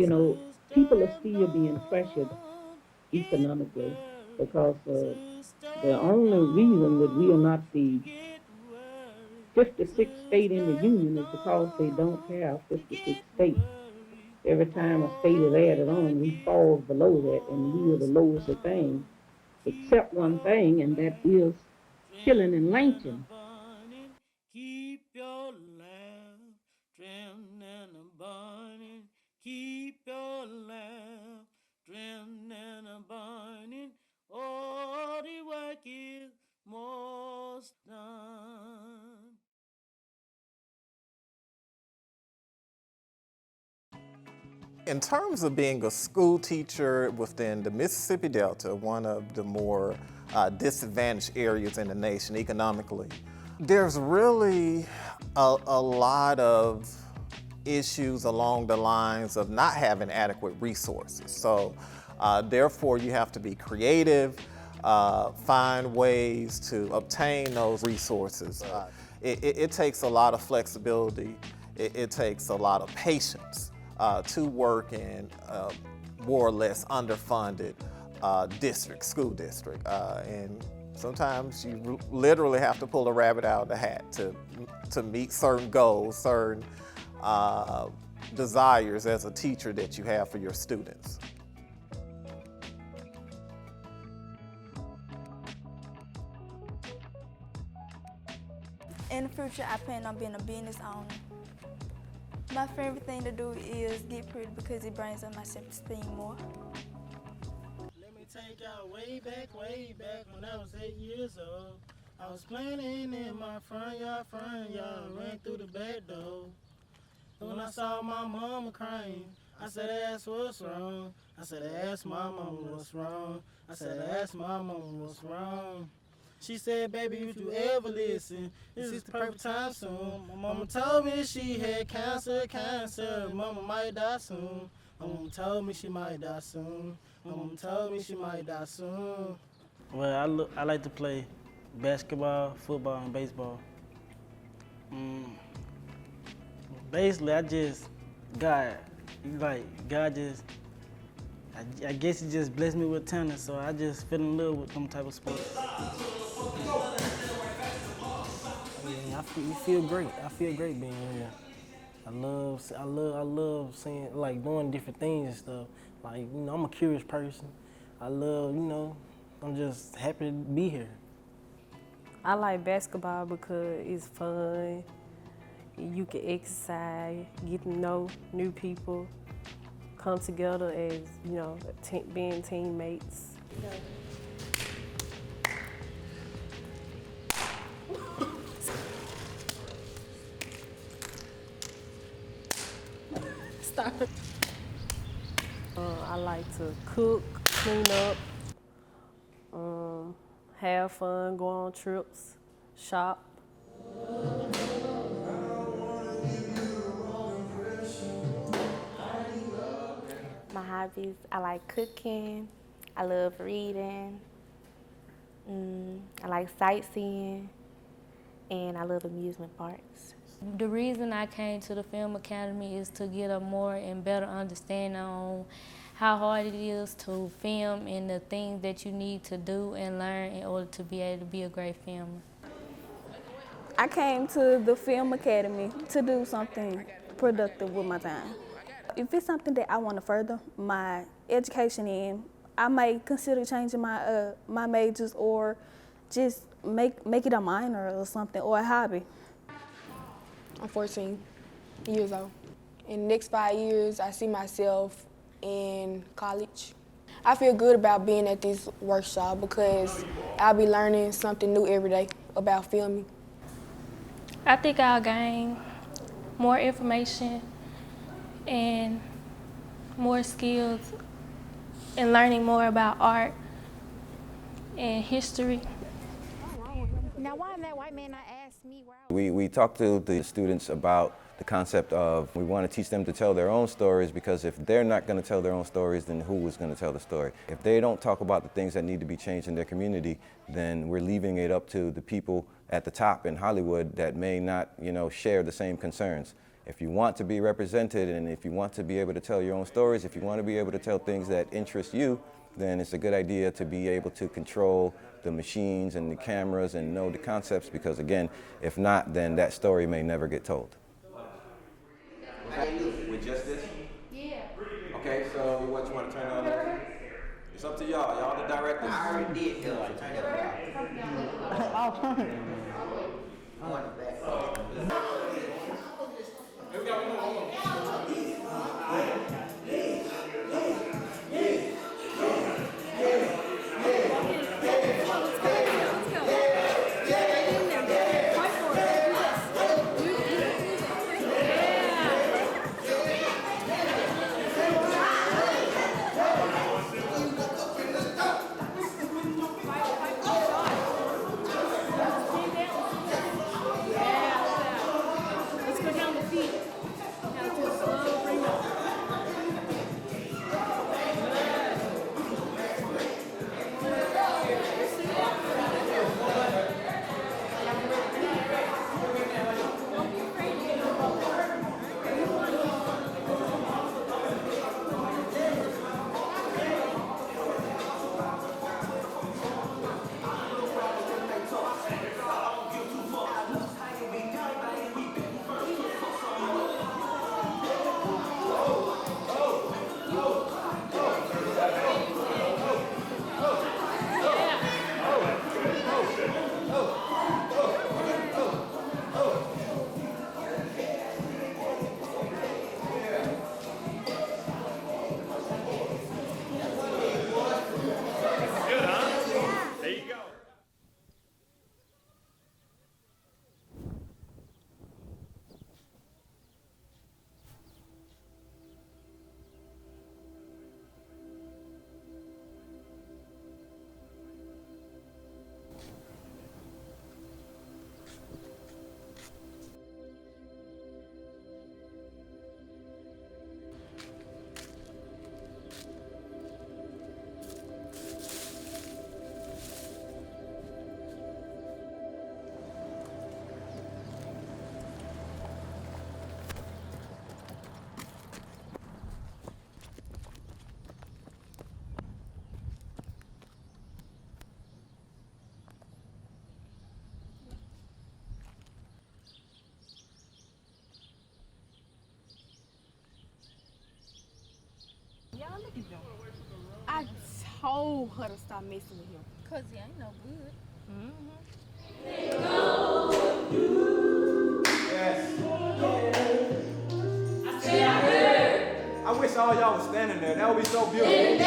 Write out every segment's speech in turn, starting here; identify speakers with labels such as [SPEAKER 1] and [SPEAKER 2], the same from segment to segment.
[SPEAKER 1] you know, people are still being pressured economically because the only reason that we are not the 56th state in the union is because they don't have 56 states. Every time a state is added on, we fall below that, and we are the lowest of things, except one thing, and that is killing and lynching.
[SPEAKER 2] Keep your lamp trimmed and a burning. Keep your lamp trimmed and a burning. All the work is most done.
[SPEAKER 3] In terms of being a school teacher within the Mississippi Delta, one of the more disadvantaged areas in the nation economically, there's really a lot of issues along the lines of not having adequate resources. So therefore you have to be creative, find ways to obtain those resources. It takes a lot of flexibility. It takes a lot of patience to work in more or less underfunded school district. And sometimes you literally have to pull a rabbit out of the hat to meet certain goals, certain desires as a teacher that you have for your students.
[SPEAKER 4] In the future, I plan on being a business owner. My favorite thing to do is get pretty because it brings up my self-esteem more.
[SPEAKER 2] Let me take y'all way back when I was 8 years old. I was playing in my front yard, ran through the back door. When I saw my mama crying, I said, ask what's wrong. I said, ask my mama what's wrong. I said, ask my mama what's wrong. She said, baby, if you ever listen, this is the perfect time soon. My mama told me she had cancer. Mama might die soon. My mama told me she might die soon. My mama told me she might die soon. Well, I like to play basketball, football, and baseball. Basically, God just, I guess he just blessed me with talent, so I just fell in love with them type of sports. You feel great. I feel great being here. I love seeing, like, doing different things and stuff. Like, I'm a curious person. I love, I'm just happy to be here.
[SPEAKER 5] I like basketball because it's fun. You can exercise, get to know new people, come together as, being teammates. Stop. I like to cook, clean up, have fun, go on trips, shop.
[SPEAKER 6] My hobbies, I like cooking, I love reading, I like sightseeing, and I love amusement parks.
[SPEAKER 7] The reason I came to the Film Academy is to get a more and better understanding on how hard it is to film and the things that you need to do and learn in order to be able to be a great filmer.
[SPEAKER 4] I came to the Film Academy to do something productive with my time. If it's something that I want to further my education in, I may consider changing my majors or just make it a minor or something, or a hobby.
[SPEAKER 8] I'm 14 years old. In the next 5 years, I see myself in college. I feel good about being at this workshop because I'll be learning something new every day about filming.
[SPEAKER 7] I think I'll gain more information and more skills in learning more about art and history.
[SPEAKER 9] Now, why that white man not ask me where I was?
[SPEAKER 10] We talk to the students about the concept of we want to teach them to tell their own stories, because if they're not going to tell their own stories, then who is going to tell the story? If they don't talk about the things that need to be changed in their community, then we're leaving it up to the people at the top in Hollywood that may not, share the same concerns. If you want to be represented and if you want to be able to tell your own stories, if you want to be able to tell things that interest you, then it's a good idea to be able to control the machines and the cameras and know the concepts, because again, if not, then that story may never get told.
[SPEAKER 11] With just this? Yeah. Okay, so what you want to turn on? It's up to y'all. Y'all the directors. I already did. Turn it on. I'll turn it. I want it back. Here we go.
[SPEAKER 8] I told her to stop messing with him.
[SPEAKER 4] Cause he ain't no good.
[SPEAKER 11] I wish all y'all was standing there. That would be so beautiful.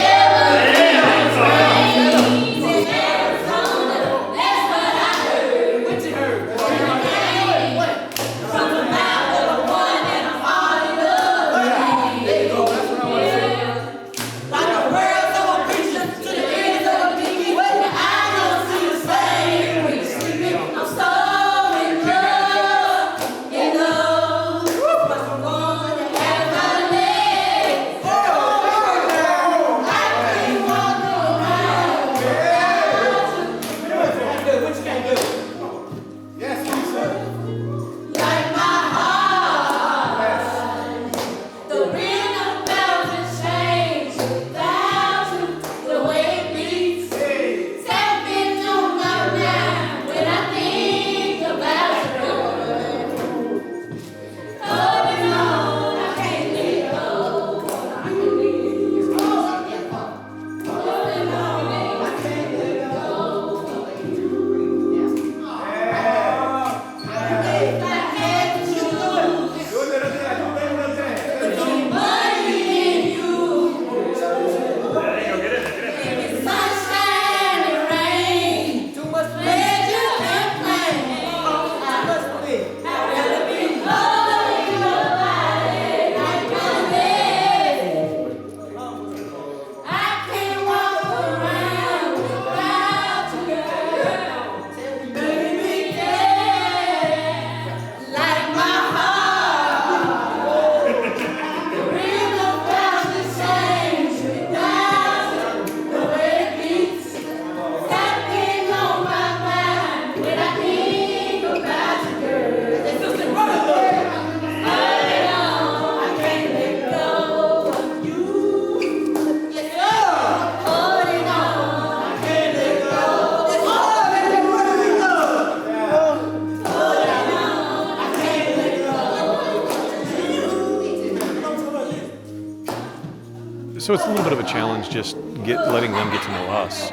[SPEAKER 12] So it's a little bit of a challenge just letting them get to know us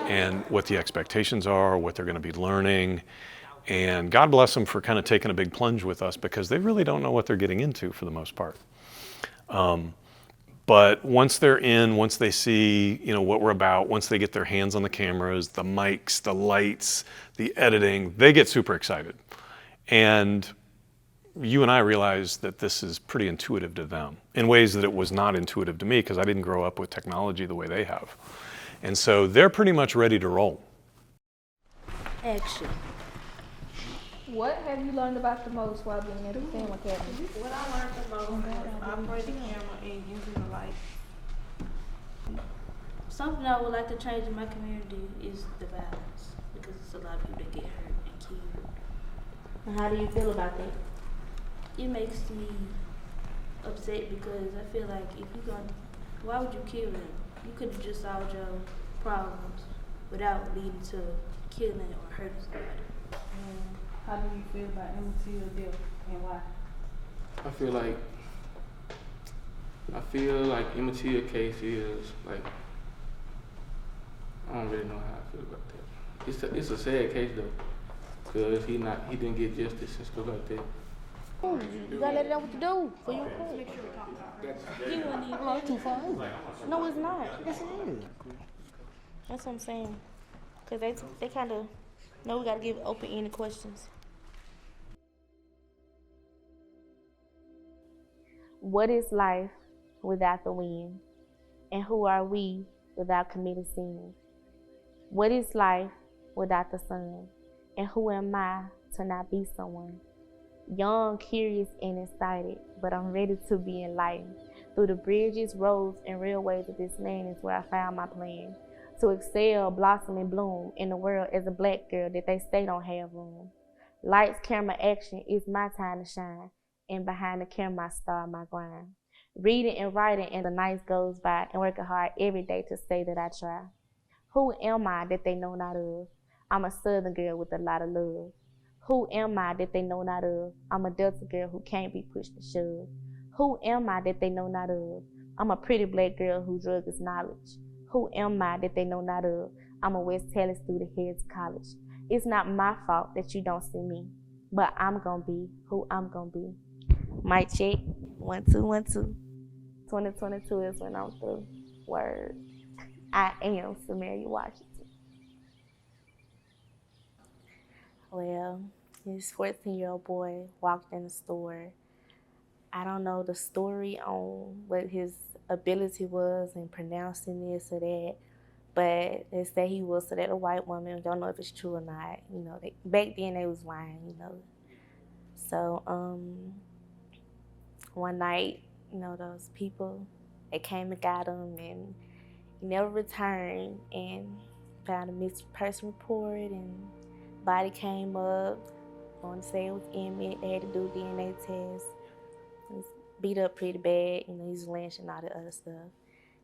[SPEAKER 12] and what the expectations are, what they're going to be learning. And God bless them for kind of taking a big plunge with us, because they really don't know what they're getting into for the most part. But once they're in, once they see, what we're about, once they get their hands on the cameras, the mics, the lights, the editing, they get super excited. And you and I realize that this is pretty intuitive to them in ways that it was not intuitive to me, because I didn't grow up with technology the way they have. And so they're pretty much ready to roll.
[SPEAKER 4] Action. What have you learned about the most while being at the Film Academy?
[SPEAKER 2] What I learned the most was operating the camera and using the light.
[SPEAKER 13] Something I would like to change in my community is the violence, because it's a lot of people that get hurt and killed.
[SPEAKER 6] And how do you feel about that?
[SPEAKER 13] It makes me upset, because I feel like why would you kill them? You could have just solved your problems without leading to killing or hurting somebody.
[SPEAKER 4] How do you feel about Emmett Till death and why?
[SPEAKER 14] I feel like Emmett Till case is like, I don't really know how I feel about that. It's a sad case though, because he didn't get justice and stuff like that.
[SPEAKER 6] You gotta let it know what to do for your court. You wouldn't even go too far. No, it's not. Yes, it is. That's what I'm saying. Because they kind of know we gotta give open-ended questions. What is life without the wind? And who are we without committed sin? What is life without the sun? And who am I to not be someone? Young, curious, and excited, but I'm ready to be enlightened. Through the bridges, roads, and railways of this land is where I found my plan. To excel, blossom, and bloom in the world as a black girl that they say don't have room. Lights, camera, action, it's my time to shine. And behind the camera, I start my grind. Reading and writing, and the nights goes by, and working hard every day to say that I try. Who am I that they know not of? I'm a Southern girl with a lot of love. Who am I that they know not of? I'm a Delta girl who can't be pushed and shoved. Who am I that they know not of? I'm a pretty black girl whose drug is knowledge. Who am I that they know not of? I'm a West Talley student headed to college. It's not my fault that you don't see me, but I'm gonna be who I'm gonna be. Mic check, 1 2 1 2. 2022 is when I'm through. Word. I am Samaria Washington. Well, this 14-year-old boy walked in the store. I don't know the story on what his ability was in pronouncing this or that, but they say he whistled at a white woman. Don't know if it's true or not. Back then they was lying, So, one night, those people, they came and got him, and he never returned, and found a missing person report, and body came up. I want to say it was Emmett. They had to do DNA test. He was beat up pretty bad. He was lynched and all the other stuff.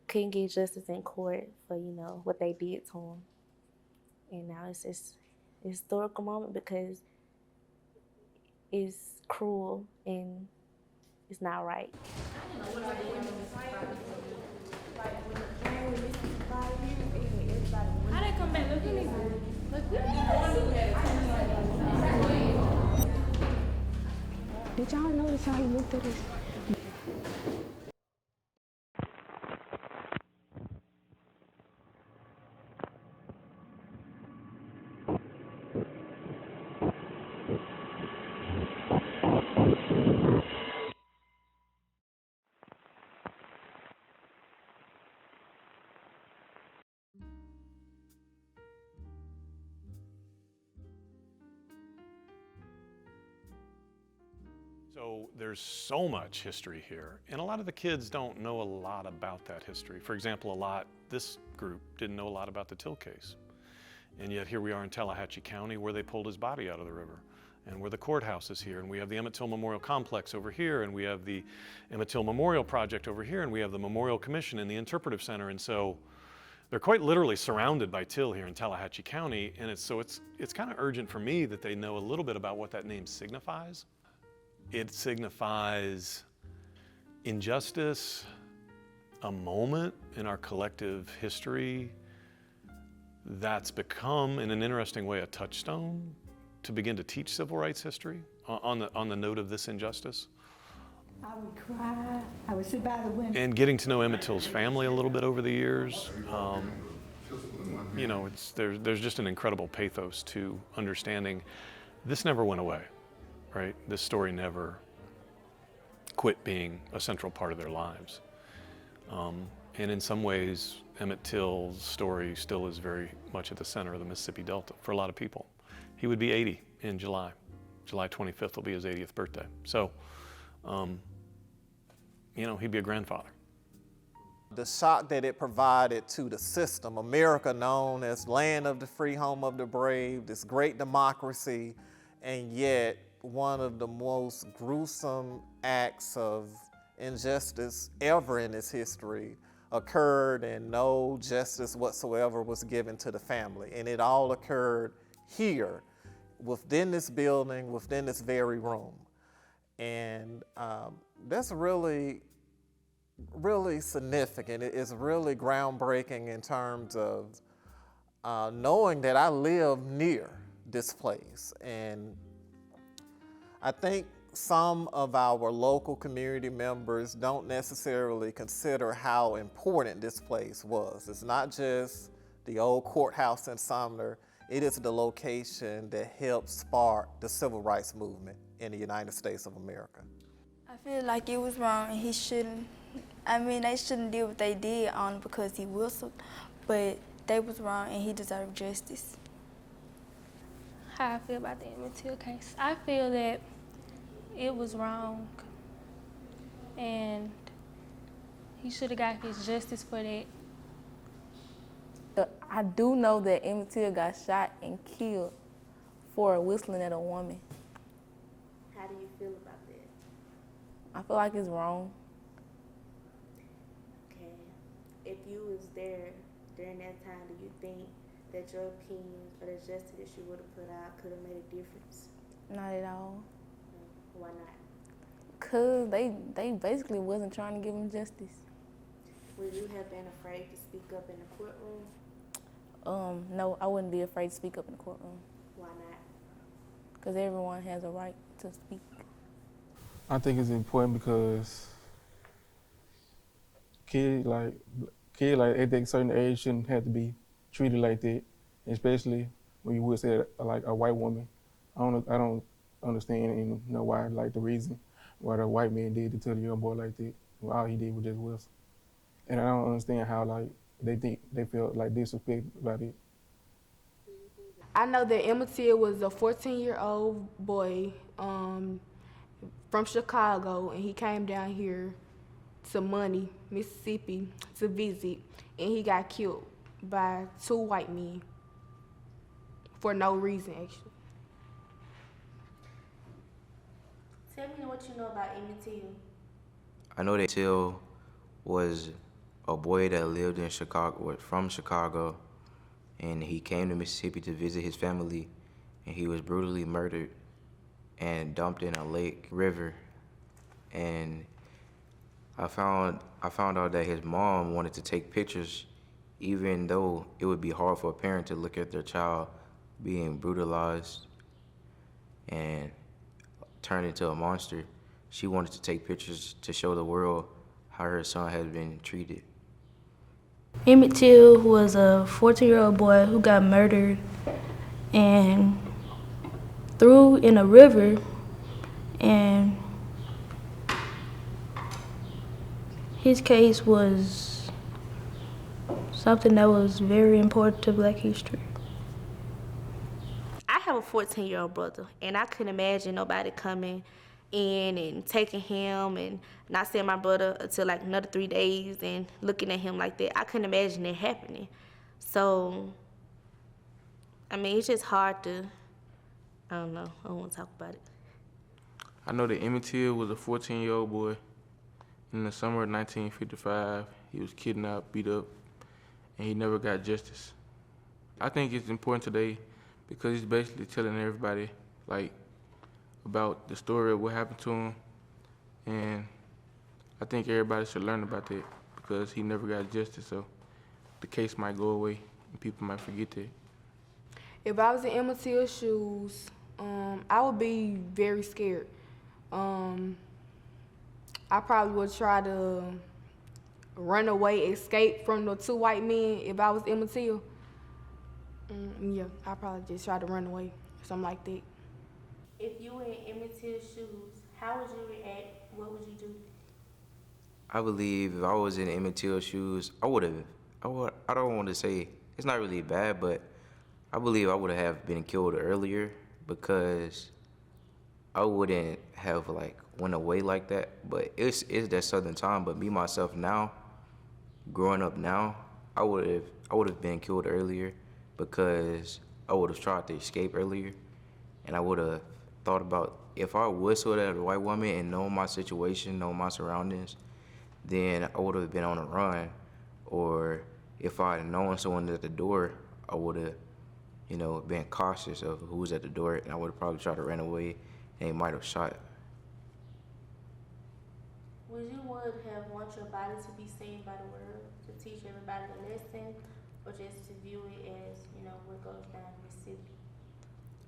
[SPEAKER 6] Couldn't get justice in court for, what they did to him. And now it's just a historical moment, because it's cruel and it's not right.
[SPEAKER 13] How they come back? Look at me.
[SPEAKER 9] Did y'all notice how he looked at us?
[SPEAKER 12] So there's so much history here, and a lot of the kids don't know a lot about that history. For example, this group didn't know a lot about the Till case. And yet here we are in Tallahatchie County, where they pulled his body out of the river, and where the courthouse is here, and we have the Emmett Till Memorial Complex over here, and we have the Emmett Till Memorial Project over here, and we have the Memorial Commission and the Interpretive Center. And so they're quite literally surrounded by Till here in Tallahatchie County, and it's kind of urgent for me that they know a little bit about what that name signifies. It signifies injustice, a moment in our collective history that's become, in an interesting way, a touchstone to begin to teach civil rights history on the note of this injustice.
[SPEAKER 15] I would cry. I would sit by the window.
[SPEAKER 12] And getting to know Emmett Till's family a little bit over the years, you know, there's just an incredible pathos to understanding this never went away, right? This story never quit being a central part of their lives. And in some ways, Emmett Till's story still is very much at the center of the Mississippi Delta for a lot of people. He would be 80 in July. July 25th will be his 80th birthday. So, you know, he'd be a grandfather.
[SPEAKER 3] The shock that it provided to the system, America known as land of the free, home of the brave, this great democracy, and yet one of the most gruesome acts of injustice ever in its history occurred, and no justice whatsoever was given to the family. And it all occurred here, within this building, within this very room. And that's really significant. It's really groundbreaking in terms of knowing that I live near this place. And I think some of our local community members don't necessarily consider how important this place was. It's not just the old courthouse in Sumner, it is the location that helped spark the civil rights movement in the United States of America.
[SPEAKER 16] I feel like it was wrong and they shouldn't do what they did on because he whistled, but they was wrong and he deserved justice.
[SPEAKER 7] How I feel about the Emmett Till case. I feel that it was wrong and he should have got his justice for that.
[SPEAKER 17] I do know that Emmett Till got shot and killed for whistling at a woman.
[SPEAKER 6] How do you feel about that?
[SPEAKER 17] I feel like it's wrong.
[SPEAKER 6] Okay. If you was there during that time, do you think that your opinion or the justice that you would have put out could have made a difference?
[SPEAKER 17] Not at all.
[SPEAKER 6] Why not?
[SPEAKER 17] Cause they basically wasn't trying to give him justice.
[SPEAKER 6] Would you have been afraid to speak up in the courtroom?
[SPEAKER 17] No, I wouldn't be afraid to speak up in the courtroom.
[SPEAKER 6] Why not?
[SPEAKER 17] Because everyone has a right to speak.
[SPEAKER 14] I think it's important because kids like at a certain age shouldn't have to be treated like that, especially when you would say like a white woman. I don't understand and know why, like the reason why the white man did to tell the young boy like that. Well, all he did was just whistle. And I don't understand how like they feel like disrespect about it.
[SPEAKER 8] I know that Emmett Till was a 14-year-old boy from Chicago, and he came down here to Money, Mississippi, to visit, and he got killed by 2 white men for no reason, actually.
[SPEAKER 6] Tell me what you know about Emmett Till.
[SPEAKER 18] I know that Till was a boy that lived in Chicago, from Chicago, and he came to Mississippi to visit his family, and he was brutally murdered and dumped in a lake river. And I found out that his mom wanted to take pictures, even though it would be hard for a parent to look at their child being brutalized and turned into a monster. She wanted to take pictures to show the world how her son had been treated.
[SPEAKER 13] Emmett Till was a 14-year-old boy who got murdered and threw in a river, and his case was something that was very important to Black history.
[SPEAKER 6] I have a 14-year-old brother, and I couldn't imagine nobody coming in and taking him and not seeing my brother until like another 3 days and looking at him like that. I couldn't imagine it happening. So, I mean, it's just hard to, I don't know, I don't want to talk about it.
[SPEAKER 14] I know that Emmett Till was a 14-year-old boy. In the summer of 1955, he was kidnapped, beat up, and he never got justice. I think it's important today because he's basically telling everybody, like, about the story of what happened to him, and I think everybody should learn about that
[SPEAKER 19] because he never got justice, so the case might go away and people might forget that.
[SPEAKER 8] If I was in Emmett Till's shoes, I would be very scared. I probably would try to run away, escape from the two white men if I was Emmett Till. Yeah, I'd probably just try to run away, something like that.
[SPEAKER 13] If you were in Emmett Till's shoes, how would you react? What would you do?
[SPEAKER 18] I believe if I was in Emmett Till's shoes, I don't want to say it's not really bad, but I believe I would have been killed earlier because I wouldn't have like went away like that. But it's that Southern time. But me myself now, growing up now, I would have been killed earlier because I would have tried to escape earlier, and I would have thought about if I whistled at a white woman and know my situation, know my surroundings, then I would have been on a run. Or if I had known someone at the door, I would have, been cautious of who was at the door, and I would have probably tried to run away, and they might have shot.
[SPEAKER 13] Would you want your body to be seen by the world, to teach everybody a lesson, or just to view it as, what goes down in Mississippi?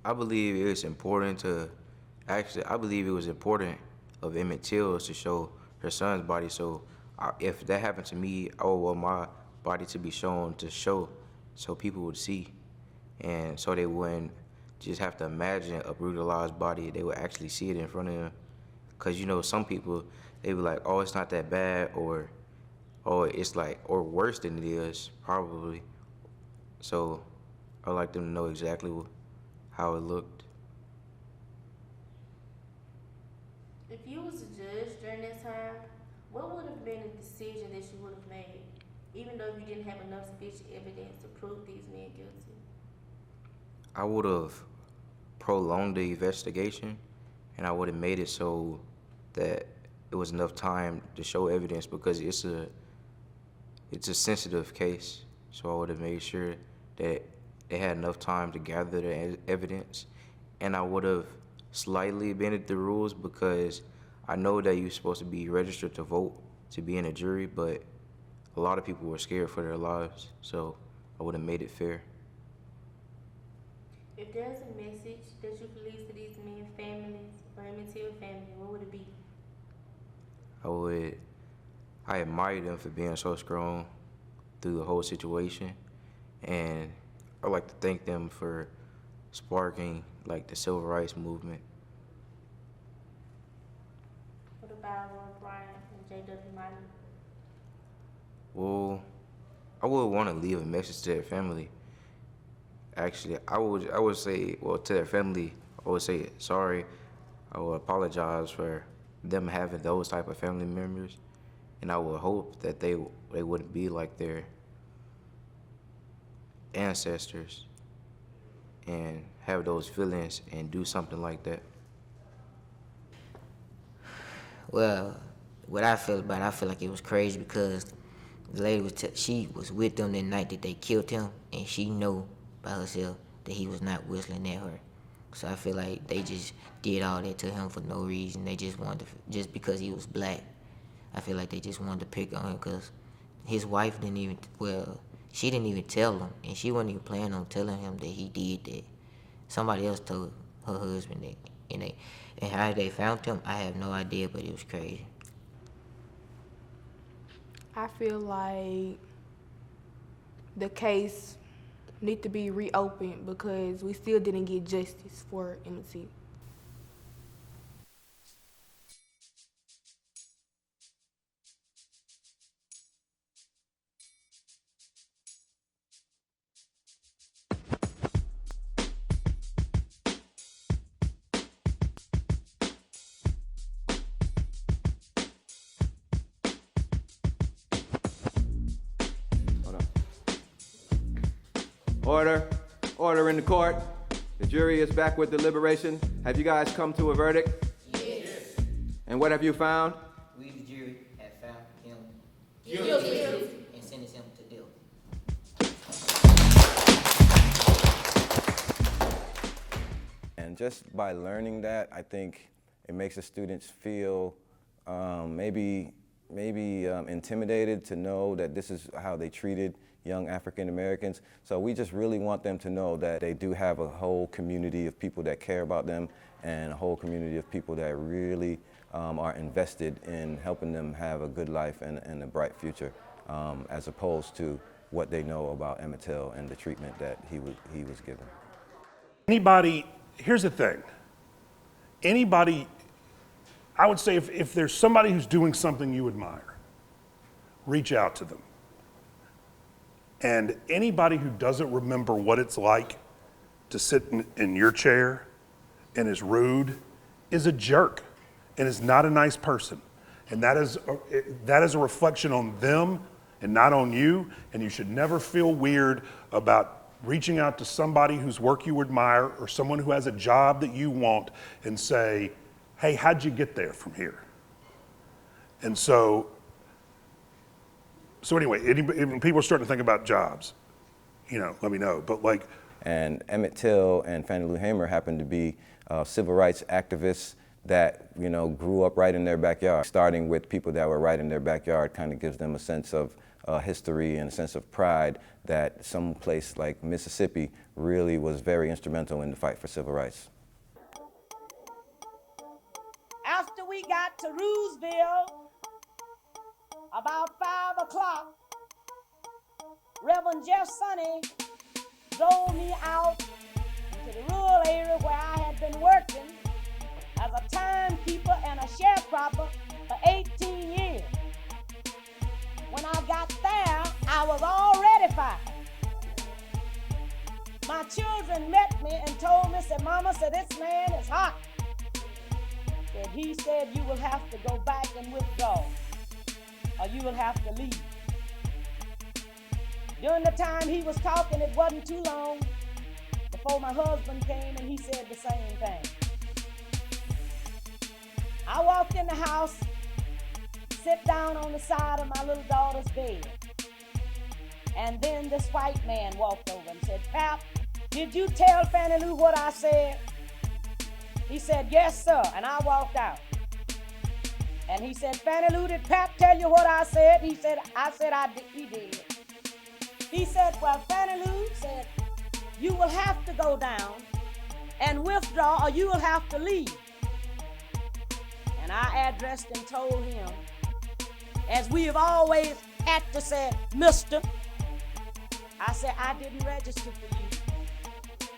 [SPEAKER 18] I believe it was important of Emmett Till to show her son's body. So if that happened to me, I would want my body to be shown to show so people would see. And so they wouldn't just have to imagine a brutalized body. They would actually see it in front of them. Because, some people, they be like, oh, it's not that bad, or, oh, it's like, or worse than it is, probably. So I'd like them to know exactly how it looked.
[SPEAKER 13] If you was a judge during that time, what would have been a decision that you would have made, even though you didn't have enough sufficient evidence to prove these men guilty?
[SPEAKER 18] I would have prolonged the investigation, and I would have made it so that it was enough time to show evidence, because it's a sensitive case. So I would have made sure that they had enough time to gather the evidence, and I would have slightly bended the rules, because I know that you're supposed to be registered to vote to be in a jury, but a lot of people were scared for their lives, so I would have made it fair.
[SPEAKER 13] If there's a message that you could leave to these men's families or Emmett Till family, what would it be?
[SPEAKER 18] I admire them for being so strong through the whole situation, and I'd like to thank them for sparking like the civil rights movement.
[SPEAKER 13] What about Lord Bryant and J.W. Martin?
[SPEAKER 18] Well, I would want to leave a message to their family. Actually, I would say, well, to their family, I would say sorry. I would apologize for them having those type of family members, and I would hope that they wouldn't be like their ancestors and have those feelings and do something like that.
[SPEAKER 20] Well, what I feel about it, I feel like it was crazy because the lady she was with them that night that they killed him, and she knew by herself that he was not whistling at her. So I feel like they just did all that to him for no reason. They just wanted to, just because he was black. I feel like they just wanted to pick on him because his wife she didn't even tell him, and she wasn't even planning on telling him that he did that. Somebody else told her husband that, and how they found him, I have no idea, but it was crazy.
[SPEAKER 8] I feel like the case need to be reopened because we still didn't get justice for Emmett Till.
[SPEAKER 11] Order in the court. The jury is back with deliberation. Have you guys come to a verdict?
[SPEAKER 20] Yes.
[SPEAKER 11] And what have you found?
[SPEAKER 20] We, the jury, have found him
[SPEAKER 13] guilty
[SPEAKER 20] and sentenced him to death.
[SPEAKER 10] And just by learning that, I think it makes the students feel maybe maybe intimidated to know that this is how they treated young African Americans. So we just really want them to know that they do have a whole community of people that care about them and a whole community of people that really are invested in helping them have a good life and a bright future, as opposed to what they know about Emmett Till and the treatment that he was given.
[SPEAKER 21] Anybody, here's the thing, anybody, I would say if there's somebody who's doing something you admire, reach out to them. And anybody who doesn't remember what it's like to sit in your chair and is rude is a jerk and is not a nice person. And that is a reflection on them and not on you. And you should never feel weird about reaching out to somebody whose work you admire or someone who has a job that you want and say, hey, how'd you get there from here? And so anyway, when people are starting to think about jobs, let me know. But like,
[SPEAKER 10] and Emmett Till and Fannie Lou Hamer happened to be civil rights activists that grew up right in their backyard. Starting with people that were right in their backyard kind of gives them a sense of history and a sense of pride that some place like Mississippi really was very instrumental in the fight for civil rights.
[SPEAKER 22] After we got to Roosevelt, about 5 o'clock, Reverend Jeff Sonny drove me out into the rural area where I had been working as a timekeeper and a sharecropper for 18 years. When I got there, I was already fired. My children met me and told me, said, Mama, said, this man is hot. Said, he said, you will have to go back and withdraw, or you will have to leave. During the time he was talking, it wasn't too long before my husband came and he said the same thing. I walked in the house, sit down on the side of my little daughter's bed. And then this white man walked over and said, Pap, did you tell Fannie Lou what I said? He said, yes, sir. And I walked out. And he said, Fannie Lou, did Pap tell you what I said? He said, he did. He said, well, Fannie Lou said, you will have to go down and withdraw or you will have to leave. And I addressed and told him, as we have always had to say, Mister, I said, I didn't register for you.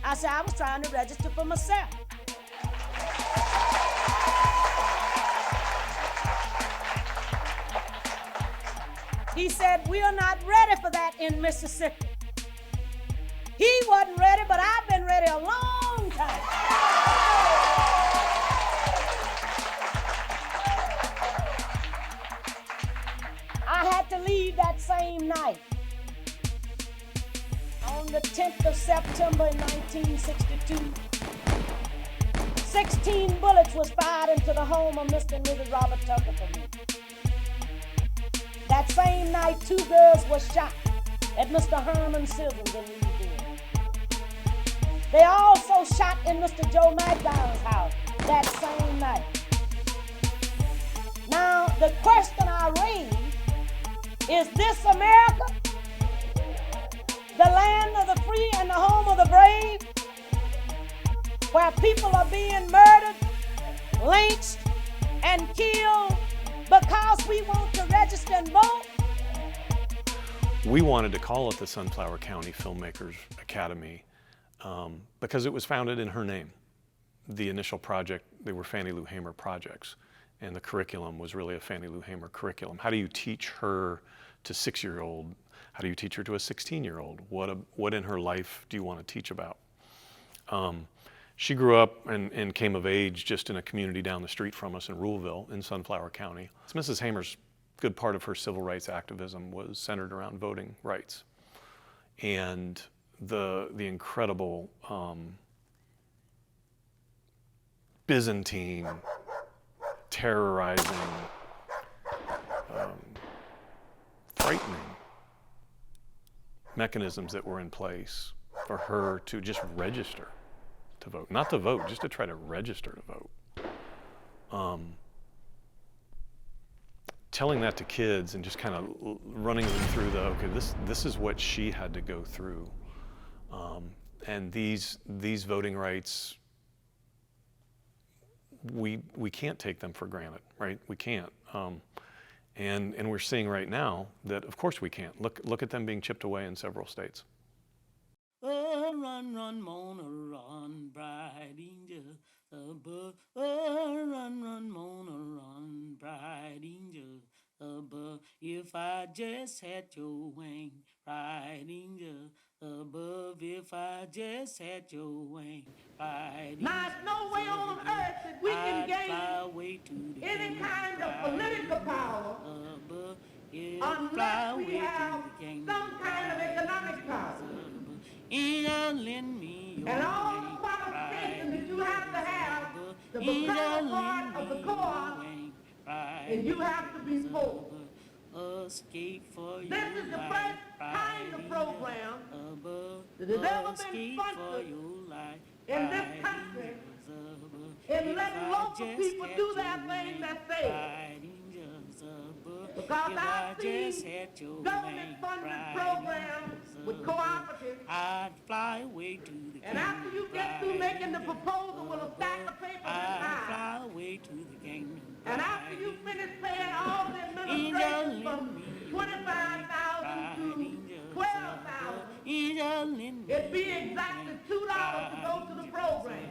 [SPEAKER 22] I said, I was trying to register for myself. He said, we are not ready for that in Mississippi. He wasn't ready, but I've been ready a long time. I had to leave that same night. On the 10th of September in 1962, 16 bullets was fired into the home of Mr. and Mrs. Robert Tucker for me. That same night, 2 girls were shot at Mr. Herman Silver's in Louisville. They also shot in Mr. Joe McDowell's house that same night. Now, the question I raise is this America, the land of the free and the home of the brave, where people are being murdered, lynched, and killed because we want to register and vote?
[SPEAKER 12] We wanted to call it the Sunflower County Filmmakers Academy because it was founded in her name. The initial project, they were Fannie Lou Hamer projects, and the curriculum was really a Fannie Lou Hamer curriculum. How do you teach her to 6-year-old? How do you teach her to a 16-year-old? What in her life do you want to teach about? She grew up and came of age just in a community down the street from us in Ruleville in Sunflower County. Mrs. Hamer's good part of her civil rights activism was centered around voting rights. And the incredible Byzantine, terrorizing, frightening mechanisms that were in place for her to just register to vote. Not to vote, just to try to register to vote. telling that to kids and just kind of running them through okay, this is what she had to go through. And these voting rights, we can't take them for granted, right? We can't. And we're seeing right now that, of course, we can't. Look at them being chipped away in several states.
[SPEAKER 2] Oh, run, run, Mona, run, bright angel above. Oh, run, run, Mona, run, bright angel above. If I just had your wing, bright angel above. If I just had your wing, bright angel.
[SPEAKER 1] Now, there's no way on earth that we can gain any kind of political power unless we have some kind of economic power. And all the qualifications that you have to have to become part of the co-op, and you have to be poor. This is the first kind of program that has ever been funded in this country in letting local people do their thing themselves. Because I've seen government-funded programs with cooperatives, and after you get through making the proposal with a stack of paper inside, and after you finish paying all the administration from $25,000 to $12,000, it'd be exactly $2 to go to the program.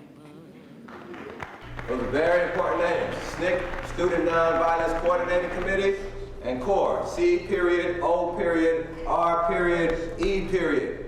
[SPEAKER 11] Those are very important names. SNCC, Student Nonviolence Coordinating Committee, and CORE, C period, O period, R period, E period.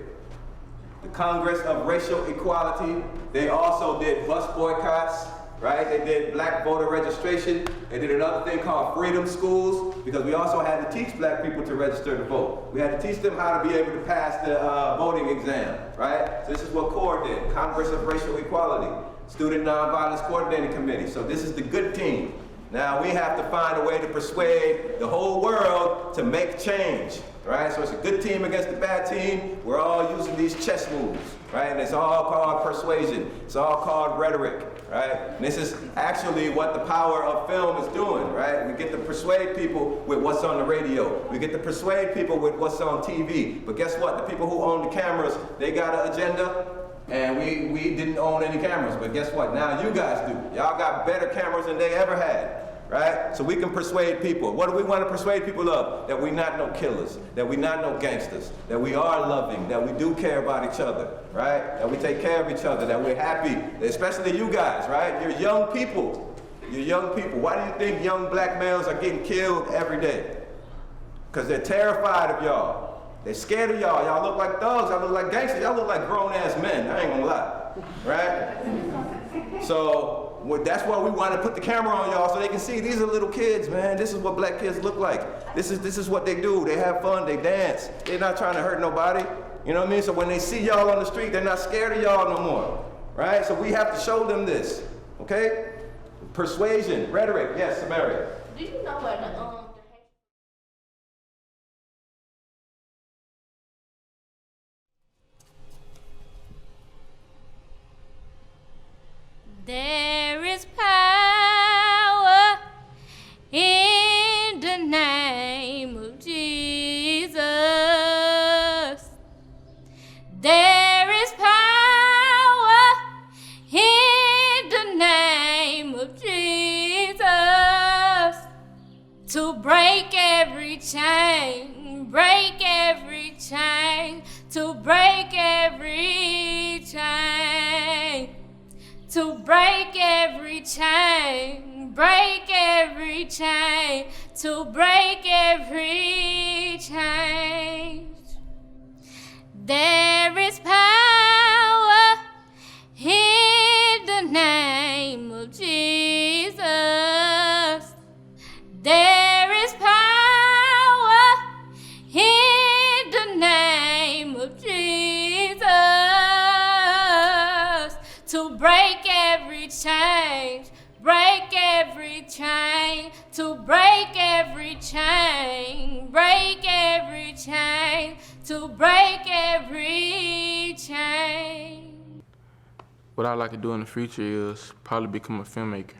[SPEAKER 11] The Congress of Racial Equality, they also did bus boycotts, right? They did black voter registration. They did another thing called freedom schools, because we also had to teach black people to register to vote. We had to teach them how to be able to pass the voting exam, right? So this is what CORE did, Congress of Racial Equality, Student Nonviolence Coordinating Committee. So this is the good team. Now we have to find a way to persuade the whole world to make change, right? So it's a good team against a bad team. We're all using these chess moves, right? And it's all called persuasion. It's all called rhetoric, right? And this is actually what the power of film is doing, right? We get to persuade people with what's on the radio. We get to persuade people with what's on TV. But guess what? The people who own the cameras, they got an agenda. And we didn't own any cameras, but guess what? Now you guys do. Y'all got better cameras than they ever had, right? So we can persuade people. What do we want to persuade people of? That we're not no killers, that we're not no gangsters, that we are loving, that we do care about each other, right? That we take care of each other, that we're happy, especially you guys, right? You're young people. You're young people. Why do you think young black males are getting killed every day? Because they're terrified of y'all. They're scared of y'all. Y'all look like thugs. Y'all look like gangsters. Y'all look like grown-ass men. I ain't gonna lie, right? So that's why we want to put the camera on y'all so they can see these are little kids, man. This is what black kids look like. This is what they do. They have fun. They dance. They're not trying to hurt nobody. You know what I mean? So when they see y'all on the street, they're not scared of y'all no more, right? So we have to show them this, okay? Persuasion, rhetoric. Yes, Samaria.
[SPEAKER 17] Do you know where the
[SPEAKER 7] There is power in the name of Jesus. There is power in the name of Jesus to break every chain, break every chain, to break every chain. To break every chain, break every chain, to break every chain. There is power in the name of Jesus. There is power in the name of Jesus to break every chain, break every chain, to break every chain, break every chain, to break every chain.
[SPEAKER 19] What I'd like to do in the future is probably become a filmmaker.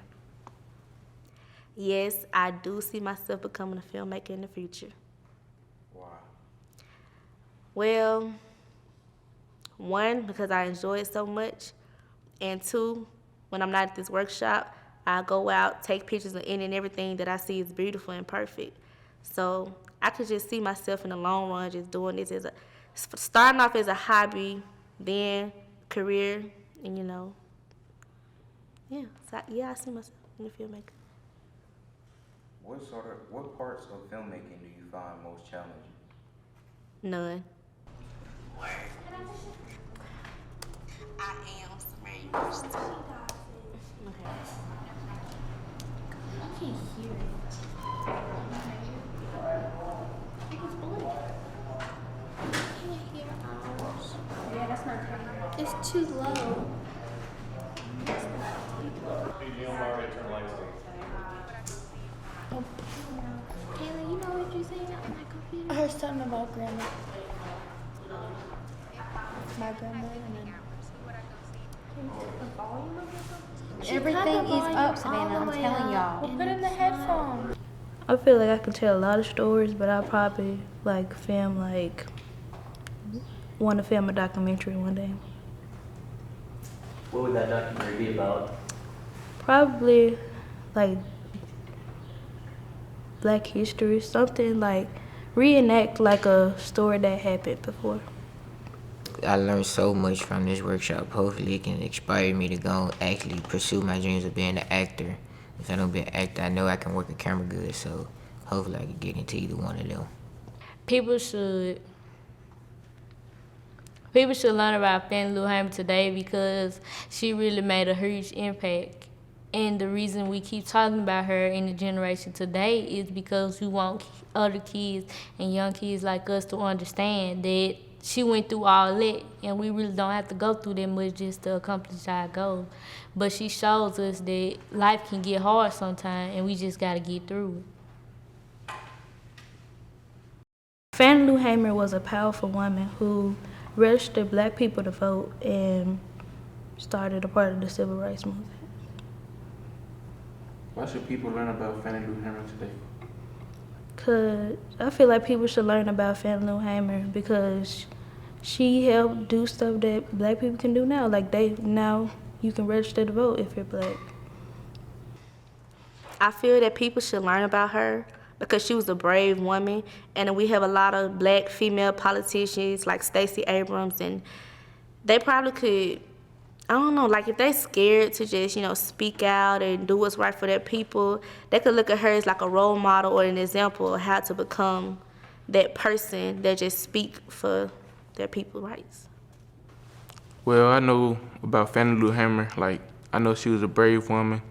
[SPEAKER 6] Yes, I do see myself becoming a filmmaker in the future.
[SPEAKER 18] Why?
[SPEAKER 6] Well, one, because I enjoy it so much, and two, when I'm not at this workshop, I go out, take pictures of any and everything that I see is beautiful and perfect. So I could just see myself in the long run just doing this as starting off as a hobby, then career, and I see myself in the filmmaker.
[SPEAKER 18] What parts of filmmaking do you find most challenging?
[SPEAKER 6] None.
[SPEAKER 4] I am somewhere university.
[SPEAKER 6] Okay.
[SPEAKER 4] I can't hear it. It's blue. I can't hear ours. Yeah, that's not good. It's too low. Oh, Taylor, you know what you're saying on my computer? I heard something about grandma. My grandma and then.
[SPEAKER 9] Everything is up, Savannah. I'm telling y'all.
[SPEAKER 4] Well, put in the headphones.
[SPEAKER 7] I feel like I can tell a lot of stories, but I probably want to film a documentary one day.
[SPEAKER 5] What would that documentary be about?
[SPEAKER 7] Probably like Black history, something like reenact like a story that happened before.
[SPEAKER 20] I learned so much from this workshop. Hopefully it can inspire me to go actually pursue my dreams of being an actor. If I don't be an actor, I know I can work a camera good, so hopefully I can get into either one of them.
[SPEAKER 7] People should learn about Fannie Lou Hamer today because she really made a huge impact. And the reason we keep talking about her in the generation today is because we want other kids and young kids like us to understand that she went through all that, and we really don't have to go through that much just to accomplish our goals. But she shows us that life can get hard sometimes, and we just got to get through it. Fannie Lou Hamer was a powerful woman who registered Black people to vote and started a part of the Civil Rights Movement.
[SPEAKER 19] Why should people learn about Fannie Lou Hamer today?
[SPEAKER 7] Cause I feel like people should learn about Fannie Lou Hamer because she helped do stuff that Black people can do now. Like now you can register to vote if you're Black.
[SPEAKER 6] I feel that people should learn about her because she was a brave woman, and we have a lot of Black female politicians like Stacey Abrams, and they probably could, I don't know, like if they're scared to just, speak out and do what's right for their people, they could look at her as like a role model or an example of how to become that person that just speak for their people's rights.
[SPEAKER 19] Well, I know about Fannie Lou Hamer. Like, I know she was a brave woman,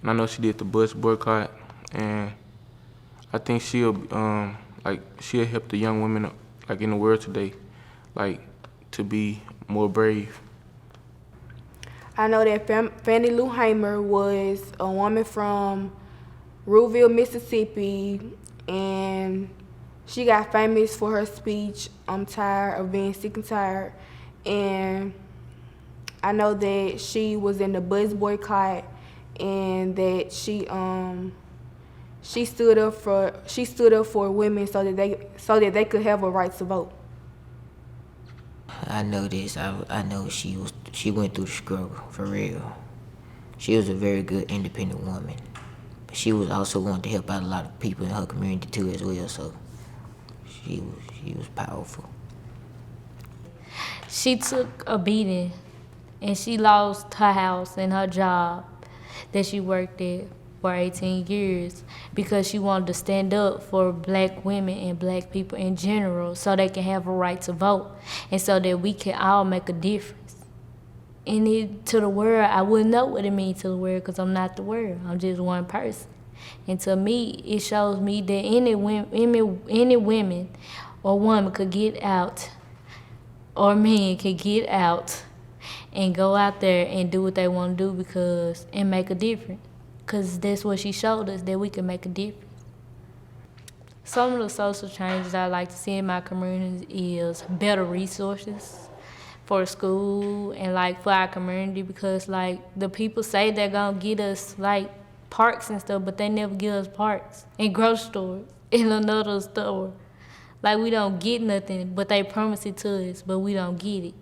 [SPEAKER 19] and I know she did the bus boycott, and I think she'll help the young women like in the world today, like to be more brave.
[SPEAKER 8] I know that Fannie Lou Hamer was a woman from Rouville, Mississippi, and she got famous for her speech, "I'm tired of being sick and tired." And I know that she was in the bus boycott, and that she stood up for women so that they could have a right to vote.
[SPEAKER 20] I know this. I know she went through the struggle, for real. She was a very good independent woman. But she was also wanting to help out a lot of people in her community too as well, so she was powerful.
[SPEAKER 7] She took a beating and she lost her house and her job that she worked at for 18 years because she wanted to stand up for Black women and Black people in general so they can have a right to vote and so that we can all make a difference. And to the world, I wouldn't know what it means to the world because I'm not the world. I'm just one person. And to me, it shows me that any women or woman could get out, or men could get out and go out there and do what they want to do and make a difference. Because that's what she showed us, that we can make a difference. Some of the social changes I like to see in my community is better resources for school and for our community because the people say they're going to get us parks and stuff, but they never give us parks in grocery stores, in another store. Like, we don't get nothing, but they promise it to us, but we don't get it.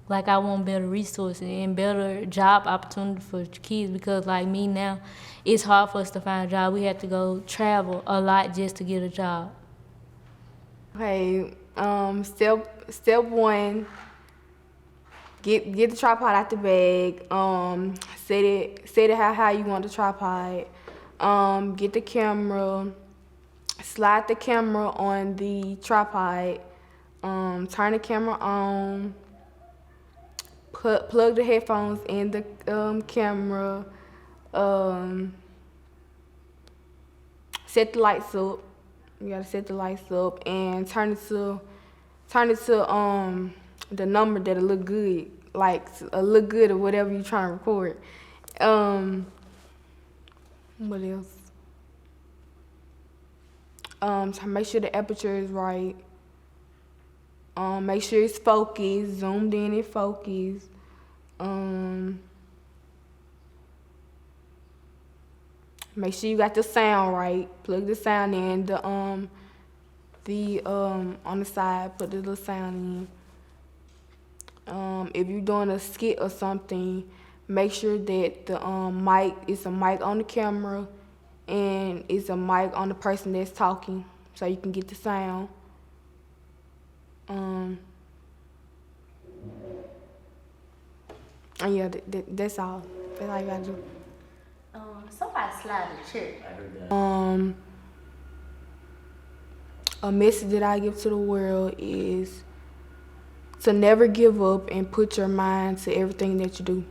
[SPEAKER 7] Like, I want better resources and better job opportunity for kids because, like me now, it's hard for us to find a job. We have to go travel a lot just to get a job.
[SPEAKER 8] Okay, step one, get the tripod out the bag. Set it how you want the tripod. Get the camera. Slide the camera on the tripod. Turn the camera on. Plug the headphones in the camera. Set the lights up. You gotta set the lights up and turn it to the number that'll look good, like look good or whatever you're trying to record. What else? So make sure the aperture is right. Make sure it's focused, zoomed in and focused. Make sure you got the sound right. Plug the sound in. On the side, put the little sound in. If you're doing a skit or something, make sure that the mic is a mic on the camera and it's a mic on the person that's talking, so you can get the sound. And yeah, that's all. That's all you gotta do.
[SPEAKER 6] Somebody slide the chair.
[SPEAKER 5] I heard that.
[SPEAKER 8] A message that I give to the world is to never give up and put your mind to everything that you do.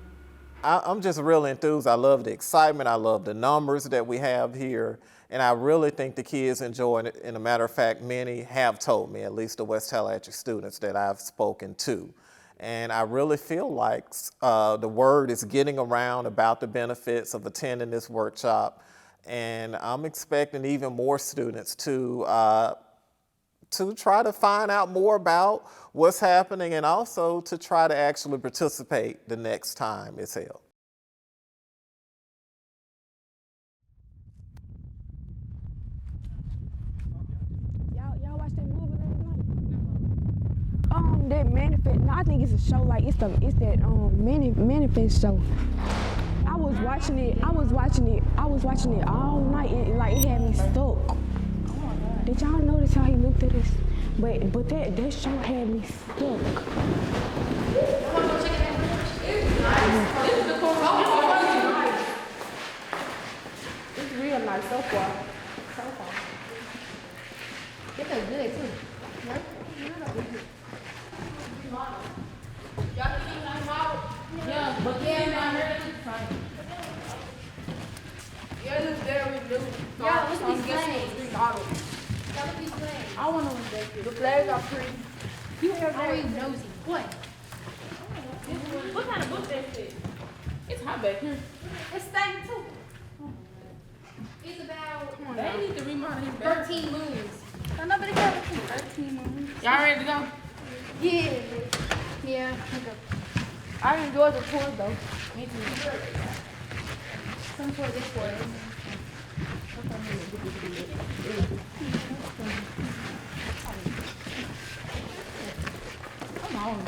[SPEAKER 2] I'm just real enthused. I love the excitement. I love the numbers that we have here. And I really think the kids enjoy it. And a matter of fact, many have told me, at least the West Tallahatchie students that I've spoken to. And I really feel like the word is getting around about the benefits of attending this workshop. And I'm expecting even more students to try to find out more about what's happening and also to try to actually participate the next time it's held.
[SPEAKER 8] Y'all watch that movie last night? That Manifest. No, I think it's a show. Like it's that Manifest show. I was watching it all night. It had me stuck. Did y'all notice how he looked at us? But that show had me stuck. It's real nice so far.
[SPEAKER 6] It looks good too. Yeah, but yeah,
[SPEAKER 8] Yeah, it's very blue.
[SPEAKER 6] Yeah, look at these flags.
[SPEAKER 8] I want to invest it. The flags are pretty.
[SPEAKER 6] You are very nosy. What?
[SPEAKER 8] What kind of book is this? It's hot back here.
[SPEAKER 6] It's stank too. It's about
[SPEAKER 8] They need to remodel his back.
[SPEAKER 6] 13 moons.
[SPEAKER 8] Nobody got 13 moons. Y'all ready to go?
[SPEAKER 6] Yeah. Yeah.
[SPEAKER 8] I enjoyed the tour though.
[SPEAKER 6] Me too. Some for this way. Come on.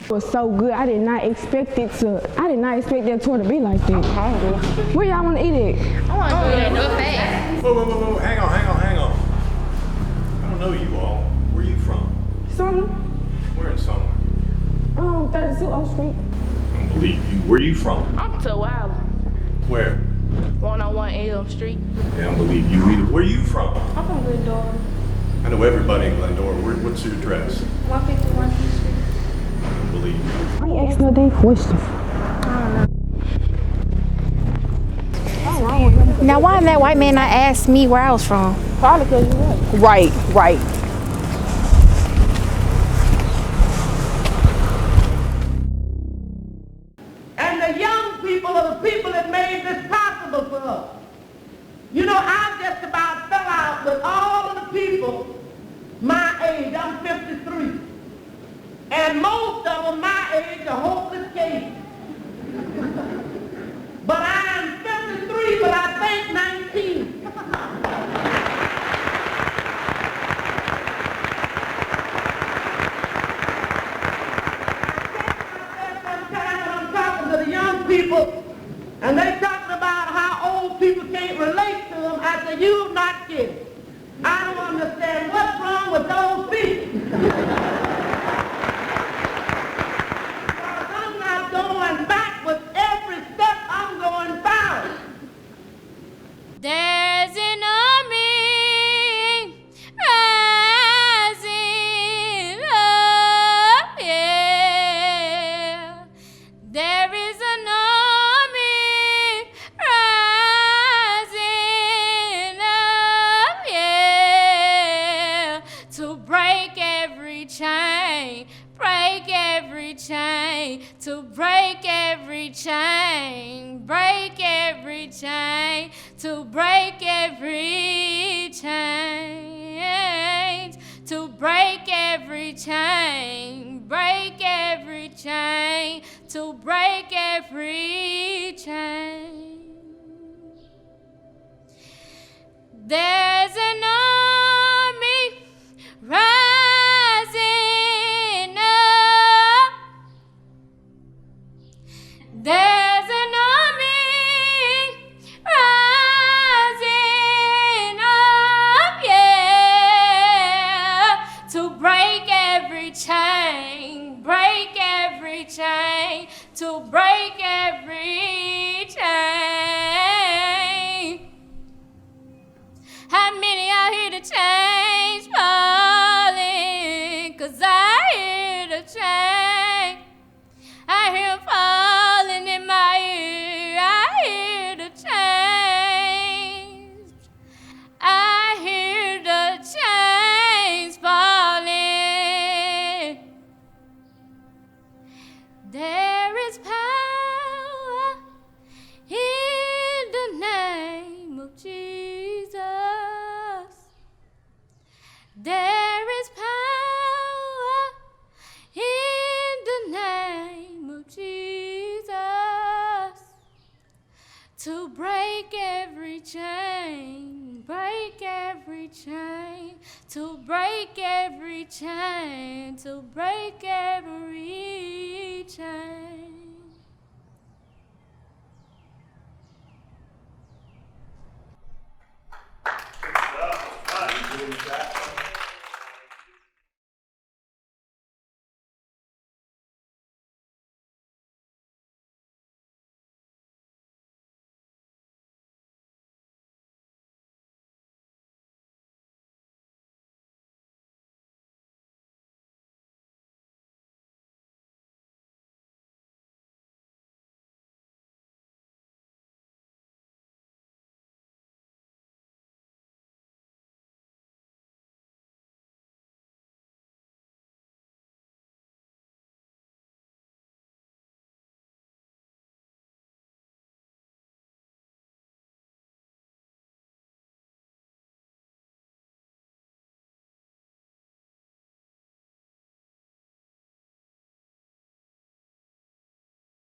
[SPEAKER 8] It was so good. I did not expect that tour to be like that. I'm hungry. Where y'all want to eat it?
[SPEAKER 6] I want to go to that buffet.
[SPEAKER 11] Whoa. Hang on. I don't know you all. Where are you from?
[SPEAKER 8] Summer.
[SPEAKER 11] Where in Summer?
[SPEAKER 8] 32 Oak Street.
[SPEAKER 11] I don't believe you. Where are you from?
[SPEAKER 8] I'm to Wild.
[SPEAKER 11] Where?
[SPEAKER 8] 101 Elm Street.
[SPEAKER 11] Yeah, I don't believe you either. Where are you from?
[SPEAKER 8] I'm from Glendora.
[SPEAKER 11] I know everybody in Glendora. What's your address?
[SPEAKER 8] 151 East Street.
[SPEAKER 11] I don't believe you.
[SPEAKER 8] I ain't asking no damn questions. I don't know.
[SPEAKER 9] Now, why did that white man not ask me where I was from?
[SPEAKER 8] Probably because you right. Right.
[SPEAKER 1] And the young people are the people that made this possible for us. You know, I just about fell out with all of the people my age. I'm 53. And most of them my age are hopeless cases. And they talking about how old people can't relate to them. I said, you're not kidding. I don't understand what's wrong with those people. I'm not going backwards. Every step I'm going forward.
[SPEAKER 7] There's an army rising up, yeah. There is an army rising up, yeah. To break every chain, break every chain, to break every chain, break every chain, to break every chain, to break every chain, break every chain, to break every chain. There's an army rising up. There's an army rising up, yeah, to break every chain, break every chain, to break every chain. How many out here the chains falling? 'Cause I hear the chain. I hear 'em falling in my ear. I hear the chains. I hear the chains falling. There is power in the name of Jesus. There is power in the name of Jesus to break every chain, break every chain, to break every chain, to break every chain.